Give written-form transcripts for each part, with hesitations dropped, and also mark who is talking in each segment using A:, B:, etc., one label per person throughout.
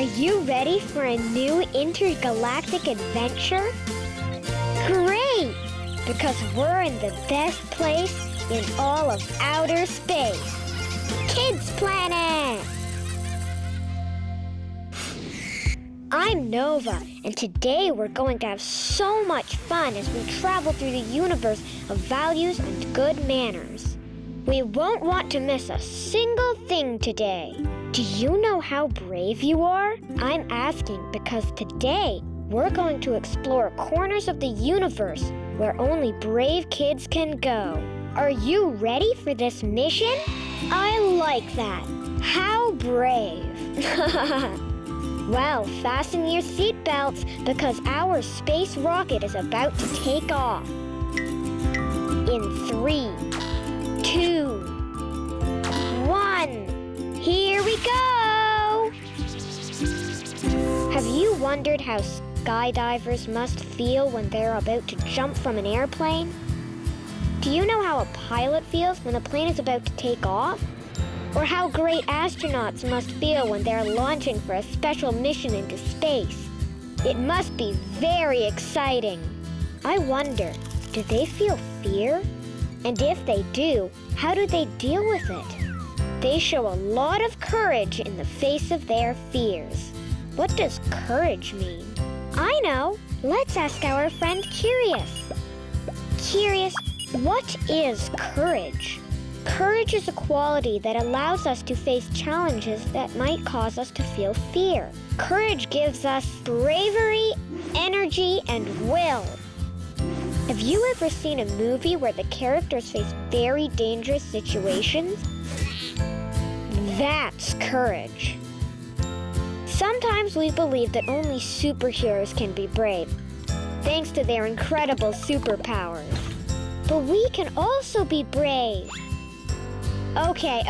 A: Are you ready for a new intergalactic adventure? Great! Because we're in the best place in all of outer space. Kids Planet! I'm Nova, and today we're going to have so much fun as we travel through the universe of values and good manners. We won't want to miss a single thing today. Do you know how brave you are? I'm asking because today we're going to explore corners of the universe where only brave kids can go. Are you ready for this mission? I like that. How brave. Well, fasten your seatbelts because our space rocket is about to take off. In 3, 2, 1, here we go! Have you wondered how skydivers must feel when they're about to jump from an airplane? Do you know how a pilot feels when a plane is about to take off? Or how great astronauts must feel when they're launching for a special mission into space? It must be very exciting. I wonder, do they feel fear? And if they do, how do they deal with it? They show a lot of courage in the face of their fears. What does courage mean? I know. Let's ask our friend Curious. Curious, what is courage? Courage is a quality that allows us to face challenges that might cause us to feel fear. Courage gives us bravery, energy, and will. Have you ever seen a movie where the characters face very dangerous situations? That's courage. Sometimes we believe that only superheroes can be brave, thanks to their incredible superpowers. But we can also be brave. Okay.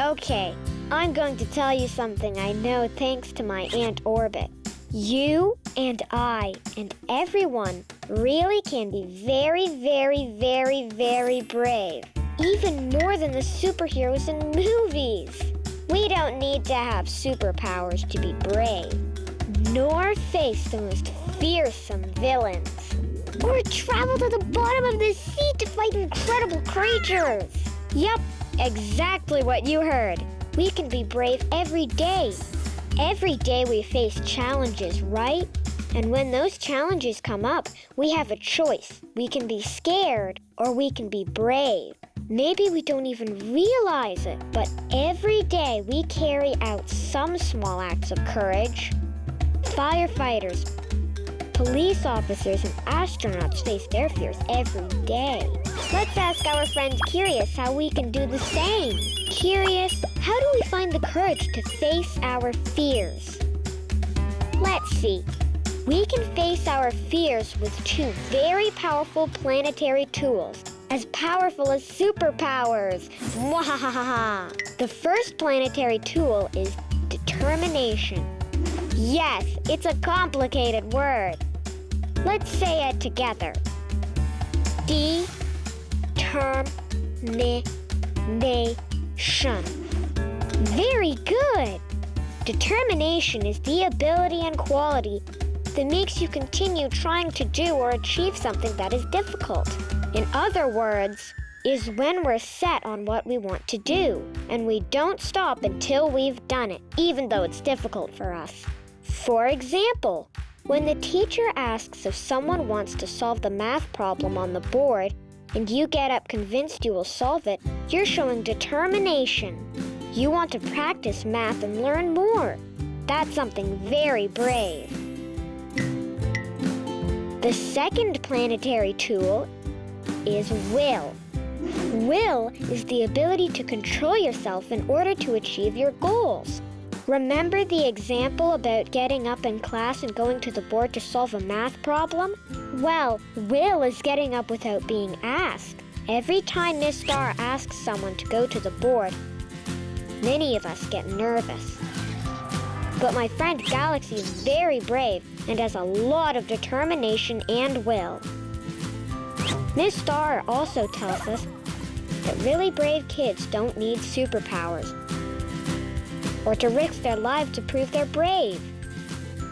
A: I'm going to tell you something I know thanks to my Aunt Orbit. You and I and everyone really can be very, very, very, very brave. Even more than the superheroes in movies. We don't need to have superpowers to be brave, nor face the most fearsome villains, or travel to the bottom of the sea to fight incredible creatures. Yup. Exactly what you heard. We can be brave every day. Every day we face challenges, right? And when those challenges come up, we have a choice. We can be scared or we can be brave. Maybe we don't even realize it, but every day we carry out some small acts of courage. Firefighters, police officers, and astronauts face their fears every day. Let's ask our friend Curious how we can do the same. Curious, how do we find the courage to face our fears? Let's see. We can face our fears with two very powerful planetary tools, as powerful as superpowers. Mwahaha! The first planetary tool is determination. Yes, it's a complicated word. Let's say it together. Determination. Very good. Determination is the ability and quality that makes you continue trying to do or achieve something that is difficult. In other words, is when we're set on what we want to do, and we don't stop until we've done it, even though it's difficult for us. For example, when the teacher asks if someone wants to solve the math problem on the board, and you get up convinced you will solve it, you're showing determination. You want to practice math and learn more. That's something very brave. The second planetary tool is will. Will is the ability to control yourself in order to achieve your goals. Remember the example about getting up in class and going to the board to solve a math problem? Well, will is getting up without being asked. Every time Miss Star asks someone to go to the board, many of us get nervous. But my friend Galaxy is very brave and has a lot of determination and will. Miss Star also tells us that really brave kids don't need superpowers or to risk their lives to prove they're brave.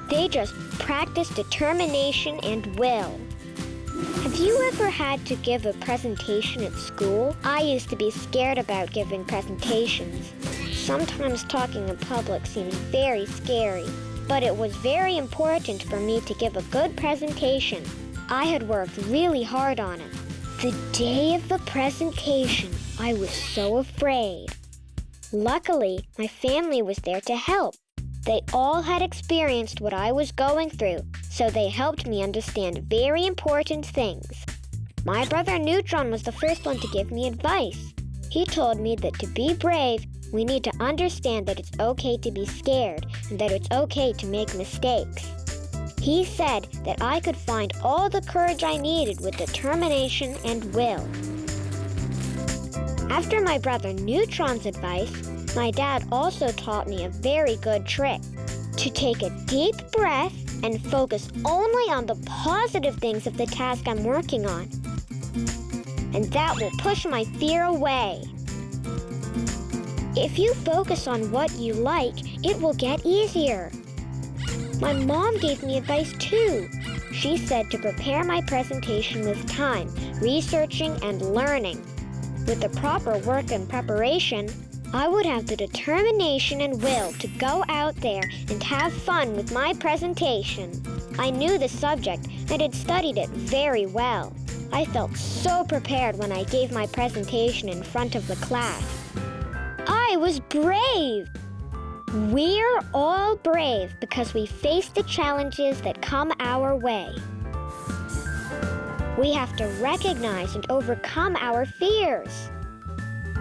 A: They just practice determination and will. Have you ever had to give a presentation at school? I used to be scared about giving presentations. Sometimes talking in public seemed very scary, but it was very important for me to give a good presentation. I had worked really hard on it. The day of the presentation, I was so afraid. Luckily, my family was there to help. They all had experienced what I was going through, so they helped me understand very important things. My brother Neutron was the first one to give me advice. He told me that to be brave, we need to understand that it's okay to be scared and that it's okay to make mistakes. He said that I could find all the courage I needed with determination and will. After my brother Neutron's advice, my dad also taught me a very good trick: to take a deep breath and focus only on the positive things of the task I'm working on. And that will push my fear away. If you focus on what you like, it will get easier. My mom gave me advice too. She said to prepare my presentation with time, researching and learning. With the proper work and preparation, I would have the determination and will to go out there and have fun with my presentation. I knew the subject and had studied it very well. I felt so prepared when I gave my presentation in front of the class. I was brave! We're all brave because we face the challenges that come our way. We have to recognize and overcome our fears.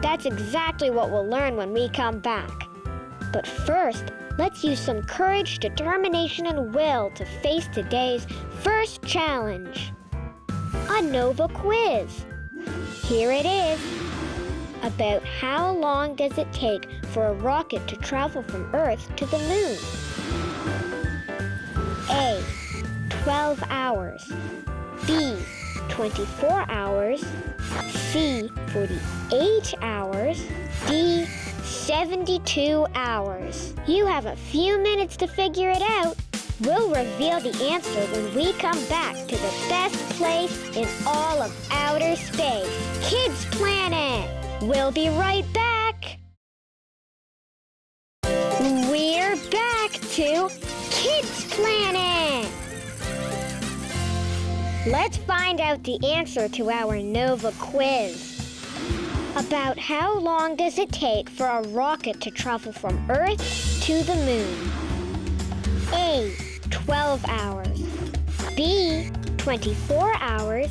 A: That's exactly what we'll learn when we come back. But first, let's use some courage, determination, and will to face today's first challenge. A Nova quiz. Here it is. About how long does it take for a rocket to travel from Earth to the moon? A. 12 hours. B. 24 hours. C. 48 hours. D. 72 hours. You have a few minutes to figure it out. We'll reveal the answer when we come back to the best place in all of outer space, Kids Planet. We'll be right back. We're back to Kids Planet. Let's find out the answer to our Nova quiz. About how long does it take for a rocket to travel from Earth to the moon? A. 12 hours. B. 24 hours.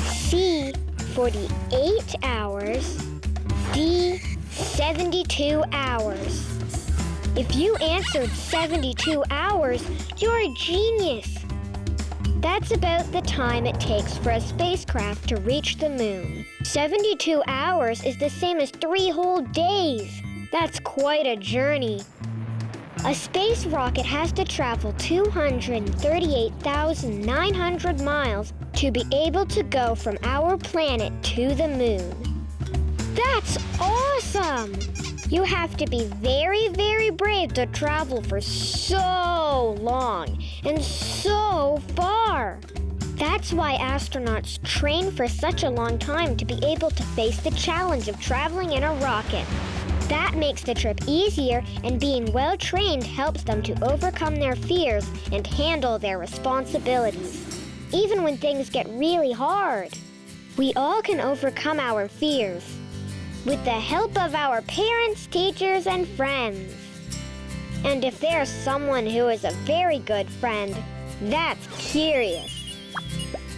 A: C. 48 hours. D. 72 hours. If you answered 72 hours, you're a genius. That's about the time it takes for a spacecraft to reach the moon. 72 hours is the same as 3 whole days. That's quite a journey. A space rocket has to travel 238,900 miles to be able to go from our planet to the moon. That's awesome! You have to be very, very brave to travel for so long and so far. That's why astronauts train for such a long time to be able to face the challenge of traveling in a rocket. That makes the trip easier, and being well-trained helps them to overcome their fears and handle their responsibilities, even when things get really hard. We all can overcome our fears with the help of our parents, teachers, and friends. And if there's someone who is a very good friend, that's Curious.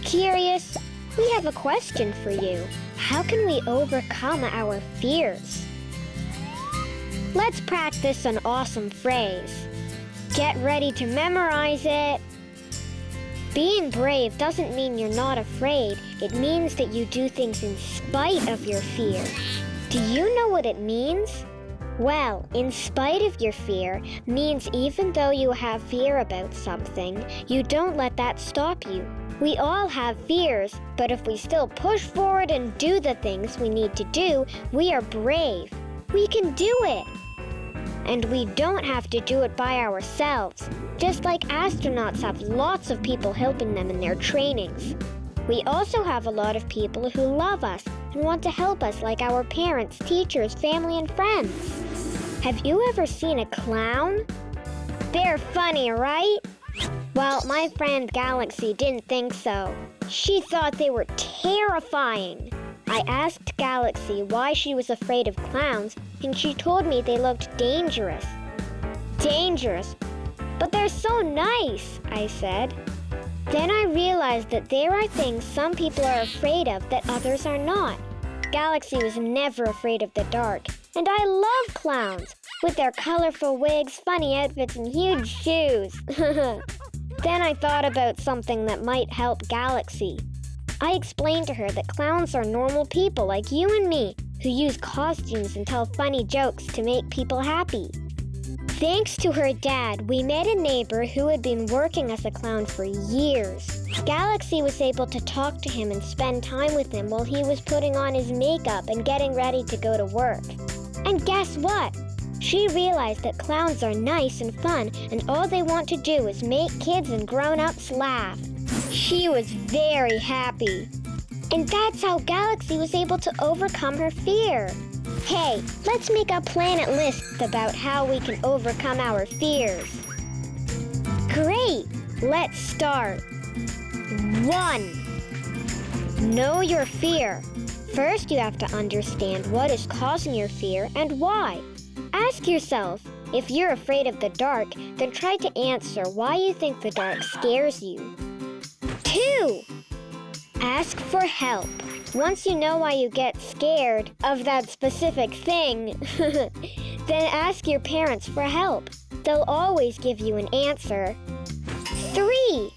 A: Curious, we have a question for you. How can we overcome our fears? Let's practice an awesome phrase. Get ready to memorize it. Being brave doesn't mean you're not afraid. It means that you do things in spite of your fear. Do you know what it means? Well, in spite of your fear means even though you have fear about something, you don't let that stop you. We all have fears, but if we still push forward and do the things we need to do, we are brave. We can do it. And we don't have to do it by ourselves, just like astronauts have lots of people helping them in their trainings. We also have a lot of people who love us and want to help us, like our parents, teachers, family, and friends. Have you ever seen a clown? They're funny, right? Well, my friend Galaxy didn't think so. She thought they were terrifying. I asked Galaxy why she was afraid of clowns, and she told me they looked dangerous. Dangerous? But they're so nice, I said. Then I realized that there are things some people are afraid of that others are not. Galaxy was never afraid of the dark, and I love clowns, with their colorful wigs, funny outfits, and huge shoes. Then I thought about something that might help Galaxy. I explained to her that clowns are normal people like you and me who use costumes and tell funny jokes to make people happy. Thanks to her dad, we met a neighbor who had been working as a clown for years. Galaxy was able to talk to him and spend time with him while he was putting on his makeup and getting ready to go to work. And guess what? She realized that clowns are nice and fun, and all they want to do is make kids and grown-ups laugh. She was very happy. And that's how Galaxy was able to overcome her fear. Hey, let's make a planet list about how we can overcome our fears. Great! Let's start. 1. Know your fear. First, you have to understand what is causing your fear and why. Ask yourself, if you're afraid of the dark, then try to answer why you think the dark scares you. 2. Ask for help. Once you know why you get scared of that specific thing, then ask your parents for help. They'll always give you an answer. 3.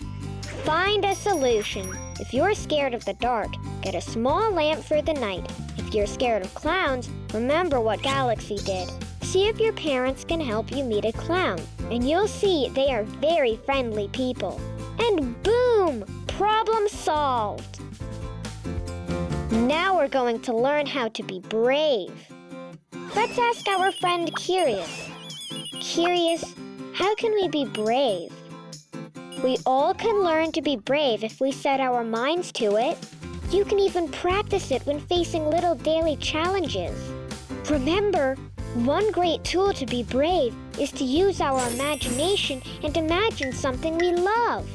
A: Find a solution. If you're scared of the dark, get a small lamp for the night. If you're scared of clowns, remember what Galaxy did. See if your parents can help you meet a clown, and you'll see they are very friendly people. And boom! Problem solved! Now we're going to learn how to be brave. Let's ask our friend Curious. Curious, how can we be brave? We all can learn to be brave if we set our minds to it. You can even practice it when facing little daily challenges. Remember, one great tool to be brave is to use our imagination and imagine something we love.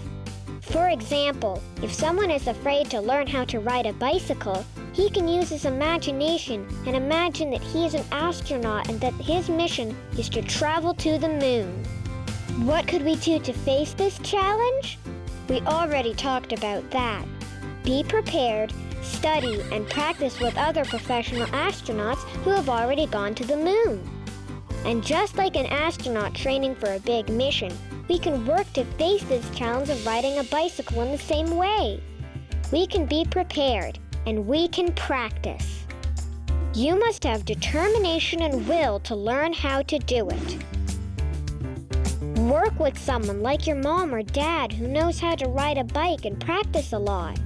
A: For example, if someone is afraid to learn how to ride a bicycle, he can use his imagination and imagine that he is an astronaut and that his mission is to travel to the moon. What could we do to face this challenge? We already talked about that. Be prepared, study, and practice with other professional astronauts who have already gone to the moon. And just like an astronaut training for a big mission, we can work to face this challenge of riding a bicycle in the same way. We can be prepared, and we can practice. You must have determination and will to learn how to do it. Work with someone like your mom or dad who knows how to ride a bike and practice a lot.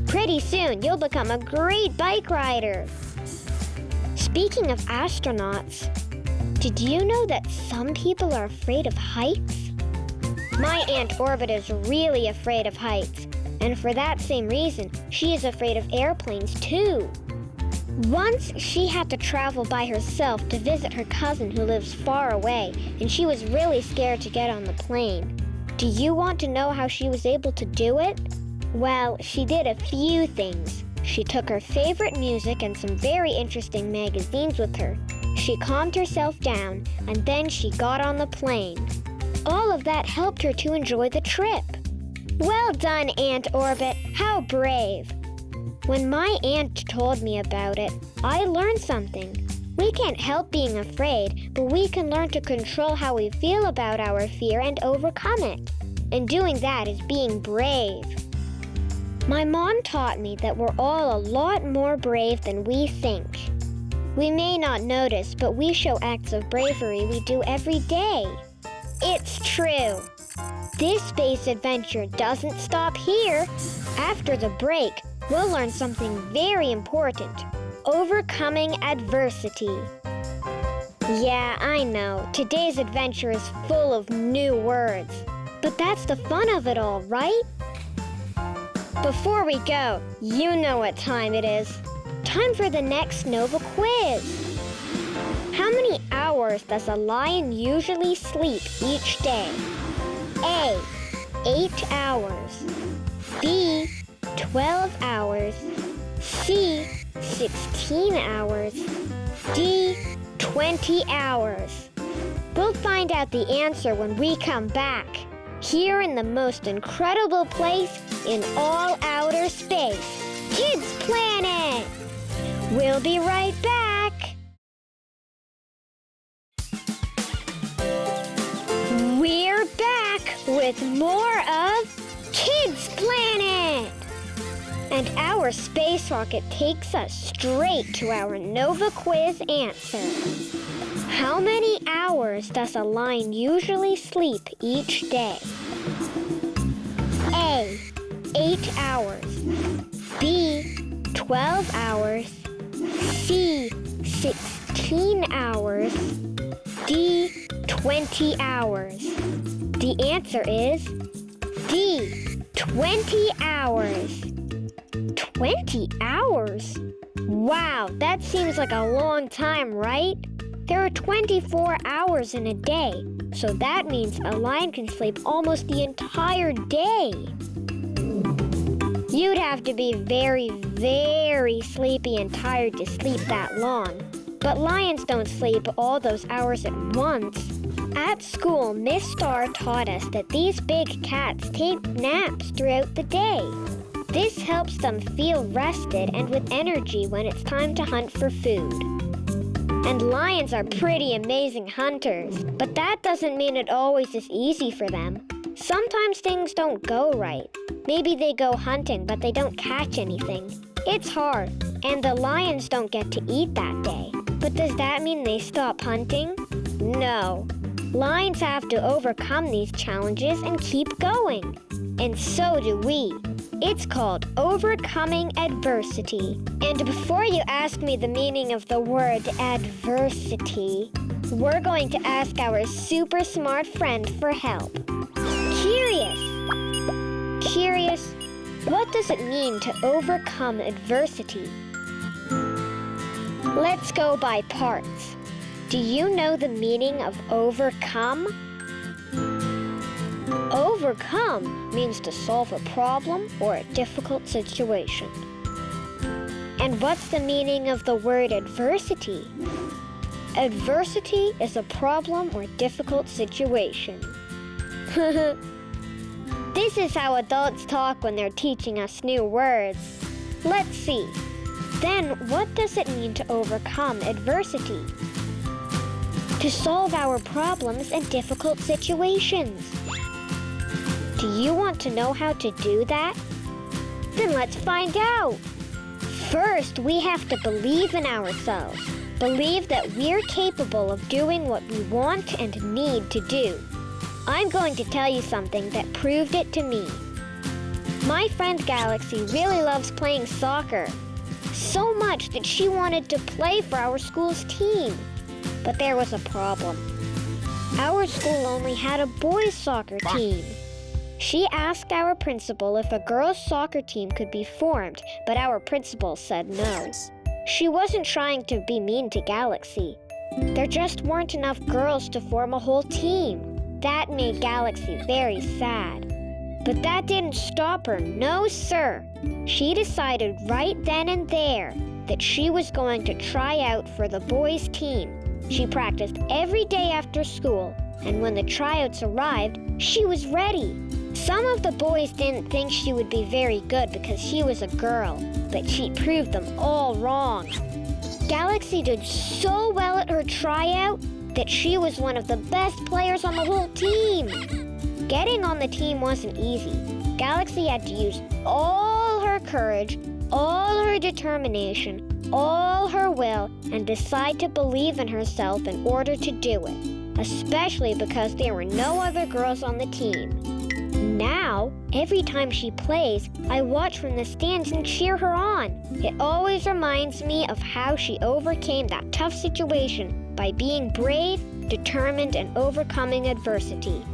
A: Pretty soon, you'll become a great bike rider. Speaking of astronauts, did you know that some people are afraid of heights? My Aunt Orbit is really afraid of heights, and for that same reason, she is afraid of airplanes too. Once, she had to travel by herself to visit her cousin who lives far away, and she was really scared to get on the plane. Do you want to know how she was able to do it? Well, she did a few things. She took her favorite music and some very interesting magazines with her. She calmed herself down, and then she got on the plane. All of that helped her to enjoy the trip. Well done, Aunt Orbit. How brave. When my aunt told me about it, I learned something. We can't help being afraid, but we can learn to control how we feel about our fear and overcome it. And doing that is being brave. My mom taught me that we're all a lot more brave than we think. We may not notice, but we show acts of bravery we do every day. It's true. This space adventure doesn't stop here. After the break, we'll learn something very important: overcoming adversity. Yeah, I know. Today's adventure is full of new words. But that's the fun of it all, right? Before we go, you know what time it is. Time for the next Nova quiz. How many hours does a lion usually sleep each day? A, 8 hours. B, 12 hours. C, 16 hours. D, 20 hours. We'll find out the answer when we come back, here in the most incredible place in all outer space, Kids Planet! We'll be right back! We're back with more of Kids Planet! And our space rocket takes us straight to our Nova Quiz answer. How many hours does a lion usually sleep each day? A, 8 hours. B, 12 hours. C, 16 hours. D, 20 hours. The answer is D, 20 hours. 20 hours? Wow, that seems like a long time, right? There are 24 hours in a day, so that means a lion can sleep almost the entire day. You'd have to be very, very sleepy and tired to sleep that long. But lions don't sleep all those hours at once. At school, Miss Starr taught us that these big cats take naps throughout the day. This helps them feel rested and with energy when it's time to hunt for food. And lions are pretty amazing hunters, but that doesn't mean it always is easy for them. Sometimes things don't go right. Maybe they go hunting, but they don't catch anything. It's hard, and the lions don't get to eat that day. But does that mean they stop hunting? No. Lions have to overcome these challenges and keep going. And so do we. It's called overcoming adversity. And before you ask me the meaning of the word adversity, we're going to ask our super smart friend for help. Curious, what does it mean to overcome adversity? Let's go by parts. Do you know the meaning of overcome? Overcome means to solve a problem or a difficult situation. And what's the meaning of the word adversity? Adversity is a problem or difficult situation. This is how adults talk when they're teaching us new words. Let's see. Then, what does it mean to overcome adversity? To solve our problems and difficult situations. Do you want to know how to do that? Then let's find out. First, we have to believe in ourselves. Believe that we're capable of doing what we want and need to do. I'm going to tell you something that proved it to me. My friend Galaxy really loves playing soccer. So much that she wanted to play for our school's team. But there was a problem. Our school only had a boys' soccer team. She asked our principal if a girls' soccer team could be formed, but our principal said no. She wasn't trying to be mean to Galaxy. There just weren't enough girls to form a whole team. That made Galaxy very sad. But that didn't stop her, no sir. She decided right then and there that she was going to try out for the boys' team. She practiced every day after school, and when the tryouts arrived, she was ready. Some of the boys didn't think she would be very good because she was a girl, but she proved them all wrong. Galaxy did so well at her tryout that she was one of the best players on the whole team. Getting on the team wasn't easy. Galaxy had to use all her courage, all her determination, all her will, and decide to believe in herself in order to do it, especially because there were no other girls on the team. Now, every time she plays, I watch from the stands and cheer her on. It always reminds me of how she overcame that tough situation by being brave, determined, and overcoming adversity.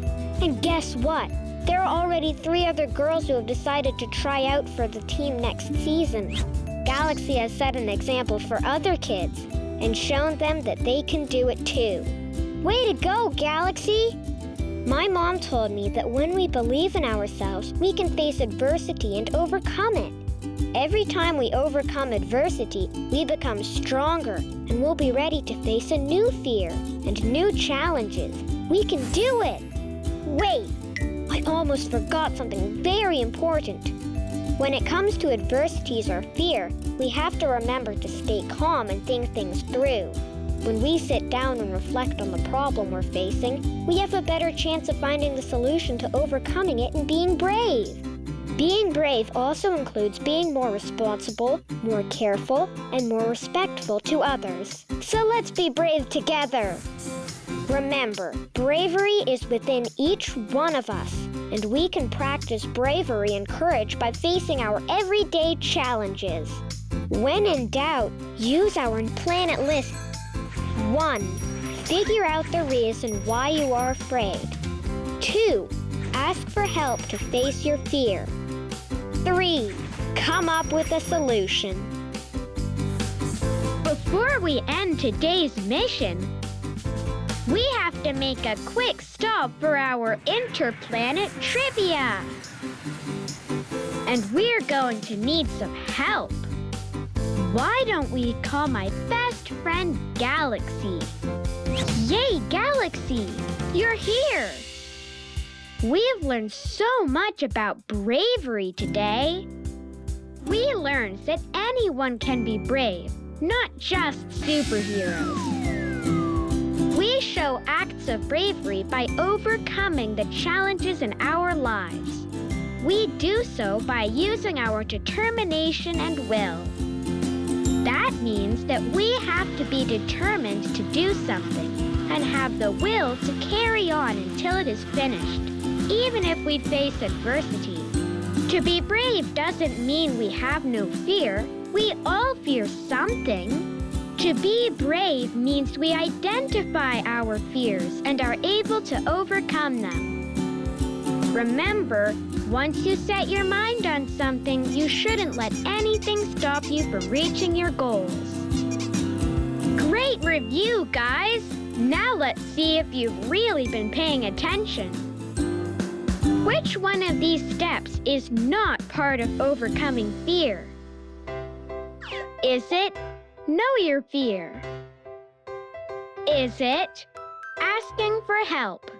A: And guess what? There are already 3 other girls who have decided to try out for the team next season. Galaxy has set an example for other kids and shown them that they can do it too. Way to go, Galaxy! My mom told me that when we believe in ourselves, we can face adversity and overcome it. Every time we overcome adversity, we become stronger and we'll be ready to face a new fear and new challenges. We can do it! Wait! I almost forgot something very important. When it comes to adversities or fear, we have to remember to stay calm and think things through. When we sit down and reflect on the problem we're facing, we have a better chance of finding the solution to overcoming it and being brave. Being brave also includes being more responsible, more careful, and more respectful to others. So let's be brave together! Remember, bravery is within each one of us, and we can practice bravery and courage by facing our everyday challenges. When in doubt, use our planet list. 1. Figure out the reason why you are afraid. 2. Ask for help to face your fear. 3. Come up with a solution. Before we end today's mission, we have to make a quick stop for our interplanet trivia. And we're going to need some help. Why don't we call my best friend Galaxy? Yay, Galaxy! You're here! We've learned so much about bravery today. We learned that anyone can be brave, not just superheroes. We show acts of bravery by overcoming the challenges in our lives. We do so by using our determination and will. That means that we have to be determined to do something and have the will to carry on until it is finished, even if we face adversity. To be brave doesn't mean we have no fear. We all fear something. To be brave means we identify our fears and are able to overcome them. Remember, once you set your mind on something, you shouldn't let anything stop you from reaching your goals. Great review, guys! Now let's see if you've really been paying attention. Which one of these steps is not part of overcoming fear? Is it know your fear? Is it asking for help?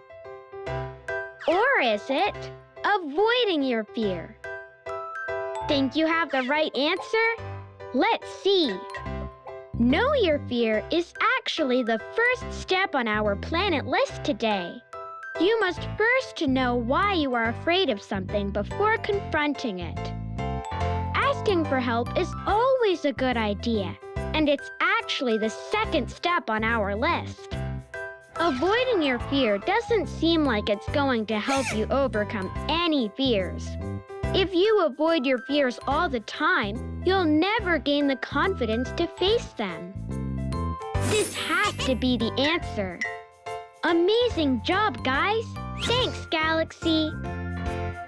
A: Or is it avoiding your fear? Think you have the right answer? Let's see. Know your fear is actually the first step on our planet list today. You must first know why you are afraid of something before confronting it. Asking for help is always a good idea, and it's actually the second step on our list. Avoiding your fear doesn't seem like it's going to help you overcome any fears. If you avoid your fears all the time, you'll never gain the confidence to face them. This has to be the answer. Amazing job, guys! Thanks, Galaxy!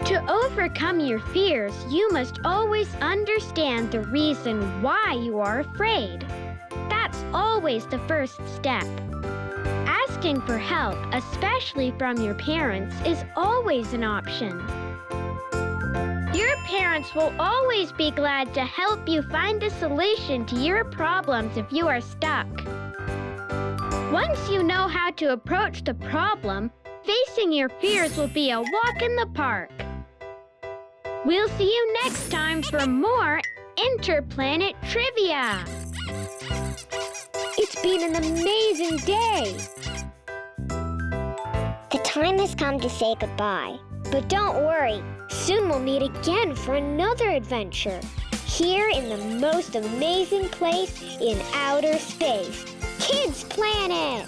A: To overcome your fears, you must always understand the reason why you are afraid. That's always the first step. Asking for help, especially from your parents, is always an option. Your parents will always be glad to help you find a solution to your problems if you are stuck. Once you know how to approach the problem, facing your fears will be a walk in the park. We'll see you next time for more Interplanet Trivia. It's been an amazing day. The time has come to say goodbye. But don't worry, soon we'll meet again for another adventure. Here in the most amazing place in outer space, Kids Planet!